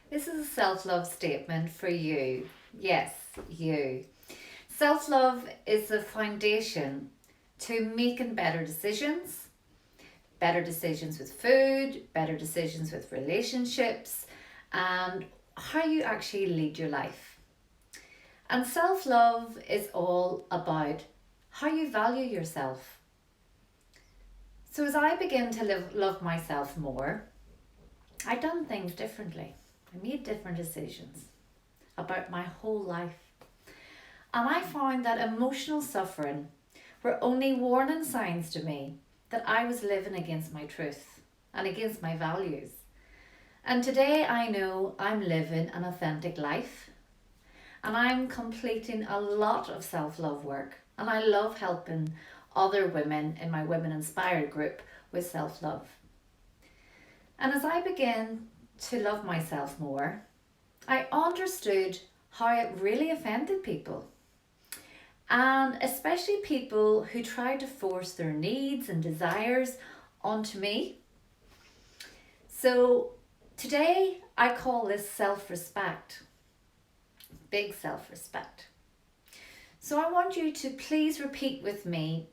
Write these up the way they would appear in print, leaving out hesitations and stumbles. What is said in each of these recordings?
This is a self-love statement for you. Yes, you. Self-love is the foundation to making better decisions with food, better decisions with relationships, and how you actually lead your life. And self-love is all about how you value yourself. So as I begin to love myself more, I done things differently. I made different decisions about my whole life. And I found that emotional suffering were only warning signs to me that I was living against my truth and against my values. And today I know I'm living an authentic life and I'm completing a lot of self love work. And I love helping other women in my Women Inspired group with self love. And as I began to love myself more, I understood how it really offended people. And especially people who tried to force their needs and desires onto me. So today I call this self respect, big self respect. So I want you to please repeat with me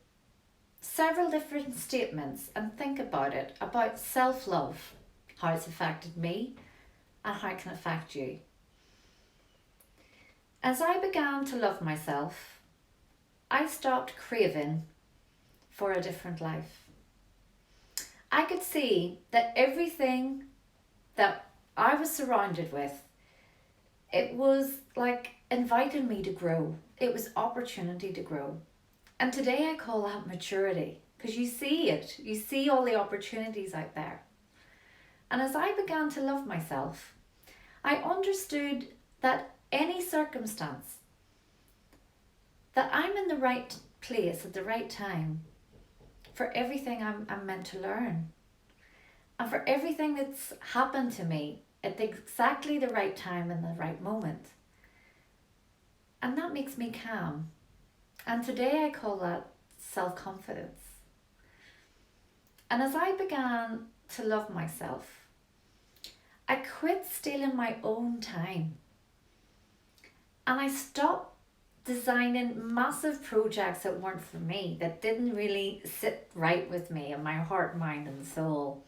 several different statements and think about it, about self love, how it's affected me, and how it can affect you. As I began to love myself, I stopped craving for a different life. I could see that everything that I was surrounded with, it was like inviting me to grow. It was opportunity to grow. And today I call that maturity because you see it. You see all the opportunities out there. And as I began to love myself, I understood that any circumstance, that I'm in the right place at the right time for everything I'm meant to learn. And for everything that's happened to me at exactly the right time and the right moment. And that makes me calm. And today I call that self confidence. And as I began to love myself, I quit stealing my own time. And I stopped designing massive projects that weren't for me, that didn't really sit right with me and my heart, mind, and soul.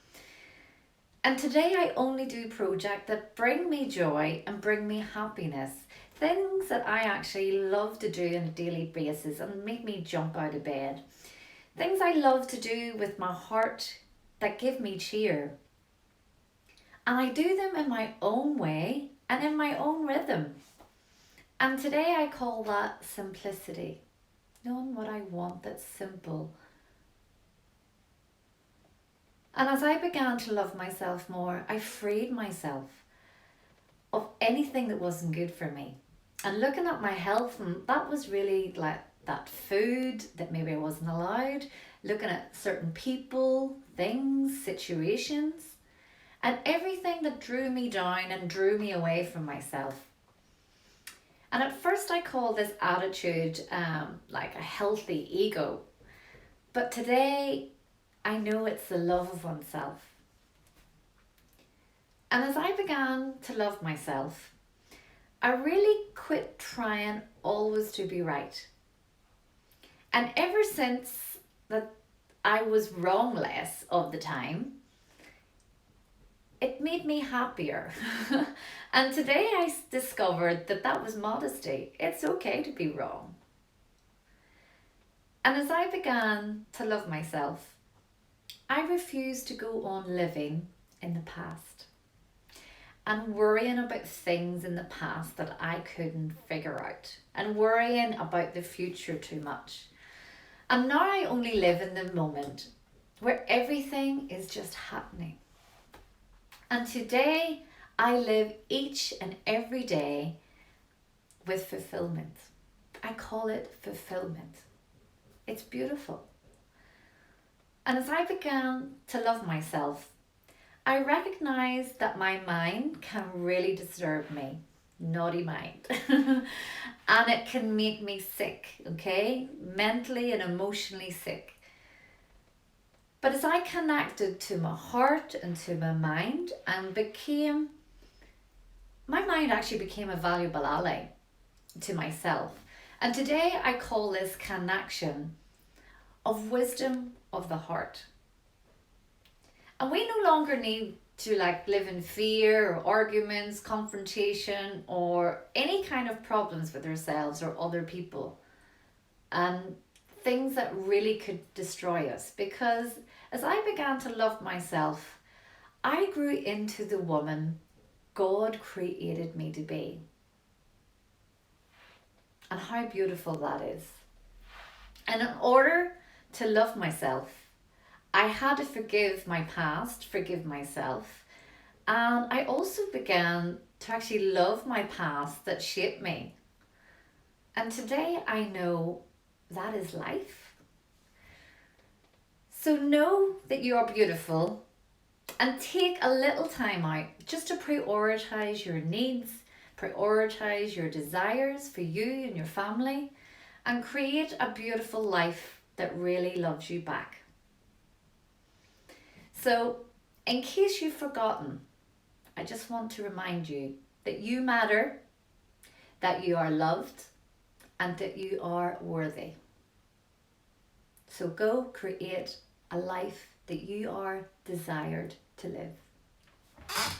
And today I only do projects that bring me joy and bring me happiness. Things that I actually love to do on a daily basis and make me jump out of bed. Things I love to do with my heart that give me cheer. And I do them in my own way and in my own rhythm. And today I call that simplicity. Knowing what I want that's simple. And as I began to love myself more, I freed myself of anything that wasn't good for me. And looking at my health, and that was really like that food that maybe I wasn't allowed, looking at certain people, things, situations, and everything that drew me down and drew me away from myself. And at first I called this attitude like a healthy ego. But today I know it's the love of oneself. And as I began to love myself, I really quit trying always to be right. And ever since that I was wrong less of the time, it made me happier. And today I discovered that that was modesty. It's okay to be wrong. And as I began to love myself, I refused to go on living in the past and worrying about things in the past that I couldn't figure out and worrying about the future too much. And now I only live in the moment where everything is just happening. And today I live each and every day with fulfillment. I call it fulfillment. It's beautiful. And as I began to love myself, I recognized that my mind can really disturb me. Naughty mind. And it can make me sick, okay? Mentally and emotionally sick. But as I connected to my heart and to my mind and became my mind actually became a valuable ally to myself. And today I call this connection of wisdom of the heart. And we no longer need to like live in fear or arguments, confrontation, or any kind of problems with ourselves or other people. And things that really could destroy us. Because as I began to love myself, I grew into the woman God created me to be. And how beautiful that is. And in order to love myself, I had to forgive my past, forgive myself. And I also began to actually love my past that shaped me. And today I know that is life. So know that you are beautiful and take a little time out just to prioritize your needs, prioritize your desires for you and your family, and create a beautiful life that really loves you back. So, in case you've forgotten, I just want to remind you that you matter, that you are loved, and that you are worthy. So go create a life that you are desired to live.